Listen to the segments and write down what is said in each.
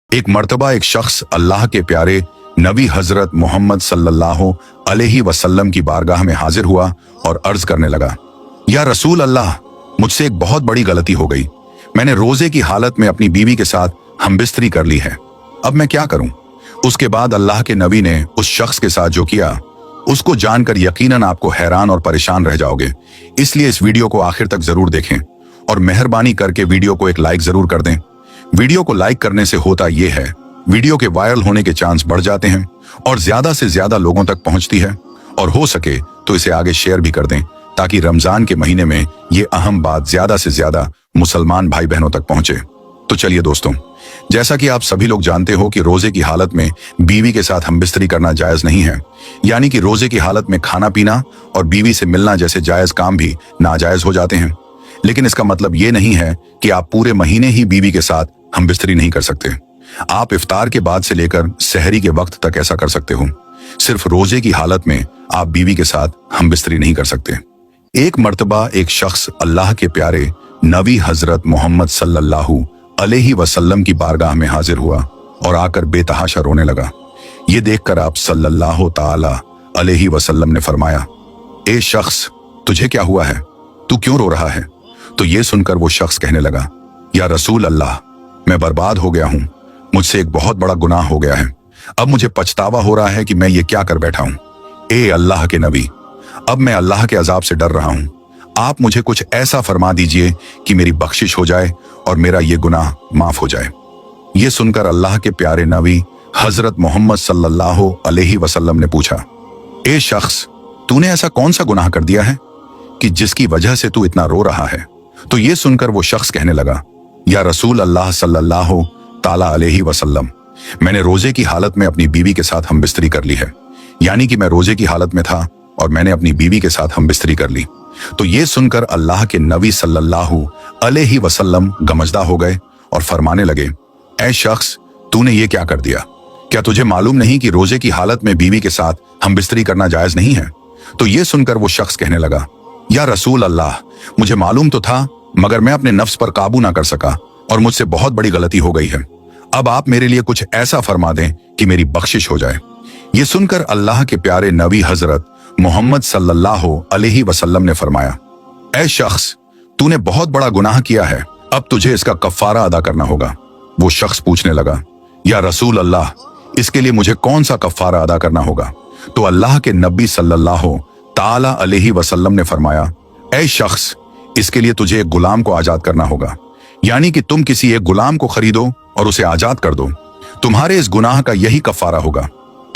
एक मर्तबा एक शख्स अल्लाह के प्यारे नबी हजरत मोहम्मद सल्लल्लाहु अलैहि वसल्लम की बारगाह में हाजिर हुआ और अर्ज करने लगा, या रसूल अल्लाह, मुझसे एक बहुत बड़ी गलती हो गई। मैंने रोजे की हालत में अपनी बीवी के साथ हमबिस्तरी कर ली है। अब मैं क्या करूं? उसके बाद अल्लाह के नबी ने उस शख्स के साथ जो किया उसको जानकर यकीनन आपको हैरान और परेशान रह जाओगे। इसलिए इस वीडियो को आखिर तक जरूर देखें और मेहरबानी करके वीडियो को एक लाइक जरूर कर दें। वीडियो को लाइक करने से होता यह है, वीडियो के वायरल होने के चांस बढ़ जाते हैं और ज्यादा से ज्यादा लोगों तक पहुंचती है, और हो सके तो इसे आगे शेयर भी कर दें ताकि रमजान के महीने में ये अहम बात ज्यादा से ज्यादा मुसलमान भाई बहनों तक पहुंचे। तो चलिए दोस्तों, जैसा कि आप सभी लोग जानते हो कि रोजे की हालत में बीवी के साथ हमबिस्तरी करना जायज नहीं है, यानी कि रोजे की हालत में खाना पीना और बीवी से मिलना जैसे जायज काम भी नाजायज हो जाते हैं। लेकिन इसका मतलब ये नहीं है कि आप पूरे महीने ही बीवी के साथ हमबिस्तरी नहीं कर सकते। आप इफ्तार के बाद से लेकर सहरी के वक्त तक ऐसा कर सकते हो। सिर्फ रोजे की हालत में आप बीवी के साथ हमबिस्तरी नहीं कर सकते। एक मर्तबा एक शख्स अल्लाह के प्यारे नबी हजरत मोहम्मद सल्लल्लाहु अलैहि वसल्लम की बारगाह में हाजिर हुआ और आकर बेतहाशा रोने लगा। ये देखकर आप सल्लल्लाहु ताला अलैहि वसल्लम ने फरमाया, ए शख्स, तुझे क्या हुआ है? तू क्यों रो रहा है? तो ये सुनकर वो शख्स कहने लगा, या रसूल अल्लाह, मैं बर्बाद हो गया हूं। मुझसे एक बहुत बड़ा गुनाह हो गया है। अब मुझे पछतावा हो रहा है कि मैं ये क्या कर बैठा हूं। ए अल्लाह के नबी, अब मैं अल्लाह के अजाब से डर रहा हूं। आप मुझे कुछ ऐसा फरमा दीजिए कि मेरी बख्शिश हो जाए और मेरा ये गुनाह माफ हो जाए। ये सुनकर अल्लाह के प्यारे नबी हजरत मोहम्मद सल्लल्लाहु अलैहि वसल्लम ने पूछा, ए शख्स, तूने ऐसा कौन सा गुनाह कर दिया है कि जिसकी वजह से तू इतना रो रहा है? तो ये सुनकर वो शख्स कहने लगा, या रसूल अल्लाह सल्लल्लाहु ताला अलैहि वसल्लम, मैंने रोजे की हालत में अपनी बीवी के साथ हमबिस्तरी कर ली है। यानी कि मैं रोजे की हालत में था और मैंने अपनी बीवी के साथ हमबिस्तरी कर ली। तो ये सुनकर अल्लाह के नबी सल्लल्लाहु अलैहि वसल्लम गमजदा हो गए और फरमाने लगे, ऐ शख्स, तूने ये क्या कर दिया? क्या तुझे मालूम नहीं कि रोजे की हालत में बीवी के साथ हमबिस्तरी करना जायज नहीं है? तो ये सुनकर वो शख्स कहने लगा, या रसूल अल्लाह, मुझे मालूम तो था, मगर मैं अपने नफ्स पर काबू ना कर सका और मुझसे बहुत बड़ी गलती हो गई है। अब आप मेरे लिए कुछ ऐसा फरमा दें कि मेरी बख्शिश हो जाए। ये सुनकर अल्लाह के प्यारे नबी हजरत मोहम्मद सल्लल्लाहु अलैहि वसल्लम ने फरमाया, ऐ शख्स, तूने बहुत बड़ा गुनाह किया है, अब तुझे इसका कफ्फारा अदा करना होगा। वो शख्स पूछने लगा, या रसूल अल्लाह, इसके लिए मुझे कौन सा कफ्फारा अदा करना होगा? तो अल्लाह के नबी सल्लल्लाहु ताला अलैहि वसल्लम ने फरमाया, ऐ शख्स, इसके लिए तुझे एक गुलाम को आजाद करना होगा। यानी कि तुम किसी एक गुलाम को खरीदो और उसे आजाद कर दो। तुम्हारे इस गुनाह का यही कफ्फारा होगा।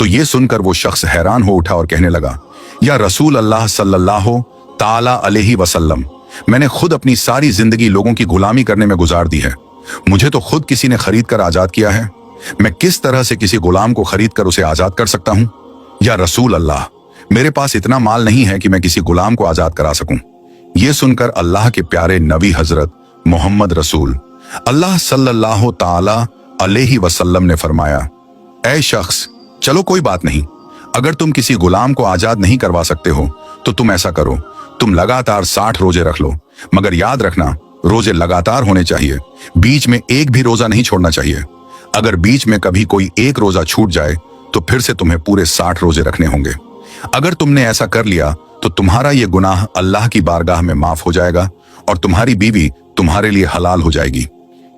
तो ये सुनकर वो शख्स हैरान हो उठा और कहने लगा, या रसूल अल्लाह सल्लल्लाहु ताला अलैहि वसल्लम, मैंने खुद अपनी सारी जिंदगी लोगों की गुलामी करने में गुजार दी है। मुझे तो खुद किसी ने खरीद कर आजाद किया है। मैं किस तरह से किसी गुलाम को खरीद कर उसे आजाद कर सकता हूं? या रसूल अल्लाह, मेरे पास इतना माल नहीं है कि मैं किसी गुलाम को आजाद करा सकूं। ये सुनकर अल्लाह के प्यारे नबी हजरत मोहम्मद रसूल अल्लाह सल्लल्लाहु ताला अलैहि वसल्लम ने फरमाया, ऐ शख्स, चलो कोई बात नहीं, अगर तुम किसी गुलाम को आजाद नहीं करवा सकते हो तो तुम ऐसा करो, तुम लगातार 60 रोजे रख लो। मगर याद रखना, रोजे लगातार होने चाहिए, बीच में एक भी रोजा नहीं छोड़ना चाहिए। अगर बीच में कभी कोई एक रोजा छूट जाए तो फिर से तुम्हें पूरे 60 रोजे रखने होंगे। अगर तुमने ऐसा कर लिया तो तुम्हारा ये गुनाह अल्लाह की बारगाह में माफ हो जाएगा और तुम्हारी बीवी तुम्हारे लिए हलाल हो जाएगी।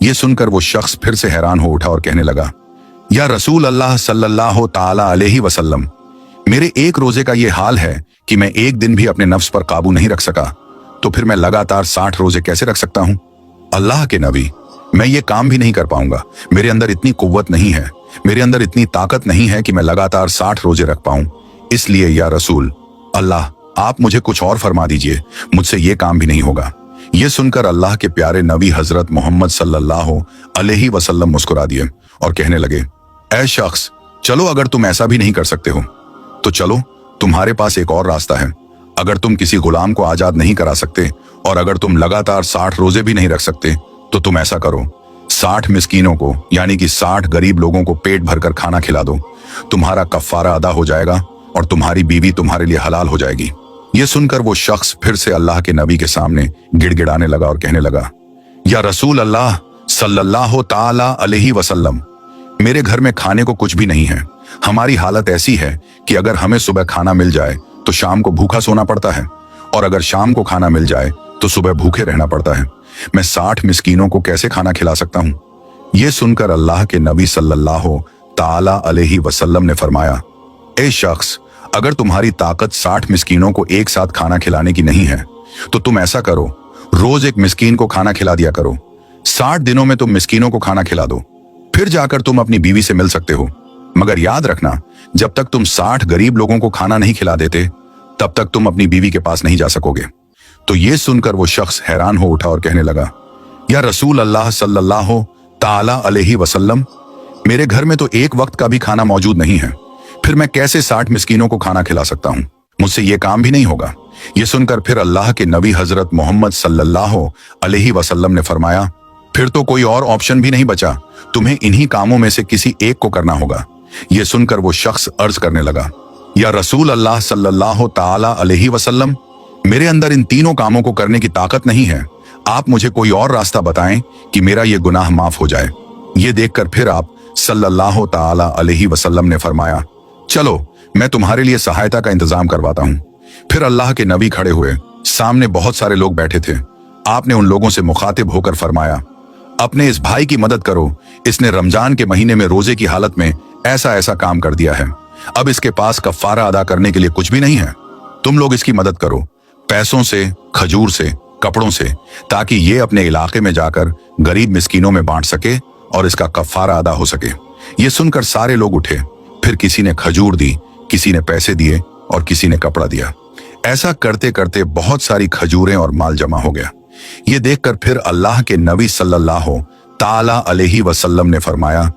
ये सुनकर वो शख्स फिर से हैरान हो उठा और कहने लगा, या रसूल अल्लाह सल्लल्लाहु ताला अलैहि वसल्लम, मेरे एक रोजे का ये हाल है कि मैं एक दिन भी अपने नफ्स पर काबू नहीं रख सका, तो फिर मैं लगातार 60 रोजे कैसे रख सकता हूं? अल्लाह के नबी, मैं ये काम भी नहीं कर पाऊंगा। मेरे अंदर इतनी कुव्वत नहीं है, मेरे अंदर इतनी ताकत नहीं है कि मैं लगातार 60 रोजे रख पाऊं। इसलिए या रसूल अल्लाह, आप मुझे कुछ और फरमा दीजिए, मुझसे ये काम भी नहीं होगा। ये सुनकर अल्लाह के प्यारे नबी हजरत मोहम्मद सल्लल्लाहु अलैहि वसल्लम मुस्कुरा दिए और कहने लगे, ऐ शख्स, चलो अगर तुम ऐसा भी नहीं कर सकते हो तो चलो, तुम्हारे पास एक और रास्ता है। अगर तुम किसी गुलाम को आजाद नहीं करा सकते और अगर तुम लगातार 60 रोजे भी नहीं रख सकते तो तुम ऐसा करो, 60 मिस्कीनों को यानी कि 60 गरीब लोगों को पेट भरकर खाना खिला दो। तुम्हारा कफ्फारा अदा हो जाएगा और तुम्हारी बीवी तुम्हारे लिए हलाल हो जाएगी। ये सुनकर वो शख्स फिर से अल्लाह के नबी के सामने गिड़गिड़ाने लगा और कहने लगा, या रसूल अल्लाह सल्लल्लाहु ताला अलैहि वसल्लम, मेरे घर में खाने को कुछ भी नहीं है। हमारी हालत ऐसी है कि अगर हमें सुबह खाना मिल जाए तो शाम को भूखा सोना पड़ता है, और अगर शाम को खाना मिल जाए तो सुबह भूखे रहना पड़ता है। मैं 60 मिस्कीनों को कैसे खाना खिला सकता हूँ? ये सुनकर अल्लाह के नबी सल्लल्लाहु ताला अलैहि वसल्लम ने फरमाया, ए शख्स, अगर तुम्हारी ताकत 60 मिस्कीनों को एक साथ खाना खिलाने की नहीं है तो तुम ऐसा करो, रोज एक मिस्कीन को खाना खिला दिया करो। 60 दिनों में तुम मिस्कीनों को खाना खिला दो, फिर जाकर तुम अपनी बीवी से मिल सकते हो। मगर याद रखना, जब तक तुम 60 गरीब लोगों को खाना नहीं खिला देते तब तक तुम अपनी बीवी के पास नहीं जा सकोगे। तो ये सुनकर वो शख्स हैरान हो उठा और कहने लगा, या रसूल अल्लाह सल्लल्लाहु ताला अलैहि वसल्लम, मेरे घर में तो एक वक्त का भी खाना मौजूद नहीं है, फिर मैं कैसे 60 मिस्कीनों को खाना खिला सकता हूँ? मुझसे ये काम भी नहीं होगा। ये सुनकर फिर अल्लाह के नबी हजरत मोहम्मद सल्लल्लाहु अलैहि वसल्लम ने फरमाया, फिर तो कोई और ऑप्शन भी नहीं बचा, तुम्हें इन्हीं कामों में से किसी एक को करना होगा। ये सुनकर वो शख्स अर्ज करने लगा, या रसूल अल्लाह सल्लल्लाहु ताला अलैहि वसल्लम, मेरे अंदर इन तीनों कामों को करने की ताकत नहीं है। आप मुझे कोई और रास्ता बताएं कि मेरा ये गुनाह माफ हो जाए। ये देखकर फिर आप सल्लल्लाहु ताला अलैहि वसल्लम ने फरमाया, चलो मैं तुम्हारे लिए सहायता का इंतजाम करवाता हूँ। फिर अल्लाह के नबी खड़े हुए, सामने बहुत सारे लोग बैठे थे। आपने उन लोगों से मुखातिब होकर फरमाया, अपने इस भाई की मदद करो, इसने रमजान के महीने में रोजे की हालत में ऐसा ऐसा काम कर दिया है। अब इसके पास कफ्फारा अदा करने के लिए कुछ भी नहीं है। तुम लोग इसकी मदद करो, पैसों से, खजूर से, कपड़ों से, ताकि ये अपने इलाके में जाकर गरीब मिस्कीनों में बांट सके और इसका कफ्फारा अदा हो सके। ये सुनकर सारे लोग उठे, फिर किसी ने खजूर दी, किसी ने पैसे दिए और किसी ने कपड़ा दिया। ऐसा करते करते बहुत सारी खजूरें और माल जमा हो गया। ये देखकर फिर अल्लाह के नबी सल्लल्लाहु ताला अलैहि वसल्लम ने फरमाया,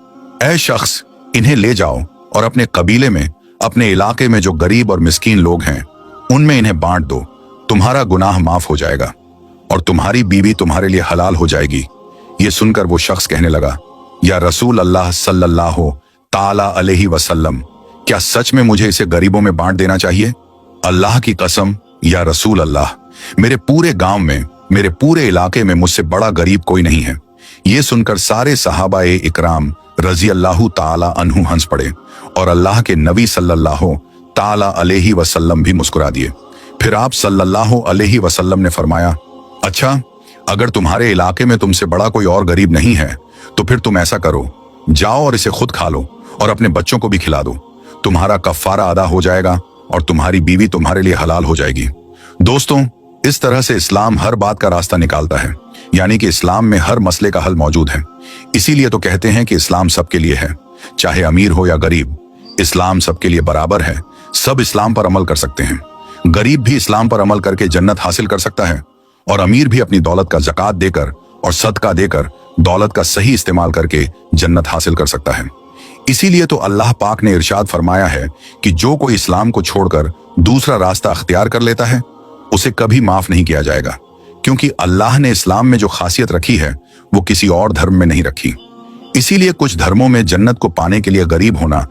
ऐ शख्स, इन्हें ले जाओ और अपने कबीले में, अपने इलाके में जो गरीब और मिस्कीन लोग हैं उनमें इन्हें बांट दो। तुम्हारा गुनाह माफ हो जाएगा और तुम्हारी बीवी तुम्हारे लिए हलाल हो जाएगी। ये सुनकर वो शख्स कहने लगा, या रसूल अल्लाह सल्लल्लाहु ताला अलैहि वसल्लम, क्या सच में मुझे इसे गरीबों में बांट देना चाहिए? अल्लाह की कसम, या रसूल अल्लाह, मेरे पूरे गांव में, मेरे पूरे इलाके में मुझसे बड़ा गरीब कोई नहीं है। ये सुनकर सारे सहाबाए इकराम रजी अल्लाह ताला अन्हु हंस पड़े और अल्लाह के नबी सल्लल्लाहु ताला अलैहि वसल्लम भी मुस्कुरा दिए। फिर आप सल्लल्लाहु अलैहि वसल्लम ने फरमाया, अच्छा, अगर तुम्हारे इलाके में तुमसे बड़ा कोई और गरीब नहीं है तो फिर तुम ऐसा करो, जाओ और इसे खुद खा लो और अपने बच्चों को भी खिला दो। तुम्हारा कफ्फारा अदा हो जाएगा और तुम्हारी बीवी तुम्हारे लिए हलाल हो जाएगी। दोस्तों, इस तरह से इस्लाम हर बात का रास्ता निकालता है, यानी कि इस्लाम में हर मसले का हल मौजूद है। इसीलिए तो कहते हैं कि इस्लाम सबके लिए है, चाहे अमीर हो या गरीब। इस्लाम सबके लिए बराबर है, सब इस्लाम पर अमल कर सकते हैं। गरीब भी इस्लाम पर अमल करके जन्नत हासिल कर सकता है और अमीर भी अपनी दौलत का ज़कात देकर और सदका देकर दौलत का सही इस्तेमाल करके जन्नत हासिल कर सकता है। इसीलिए तो अल्लाह पाक ने इरशाद फरमाया है कि जो कोई इस्लाम को छोड़कर दूसरा रास्ता अख्तियार कर लेता है उसे कभी माफ नहीं किया जाएगा, क्योंकि अल्लाह ने इस्लाम में जो खासियत रखी है वो किसी और धर्म में नहीं रखी। इसीलिए कुछ धर्मों में जन्नत को पाने के लिए गरीब होना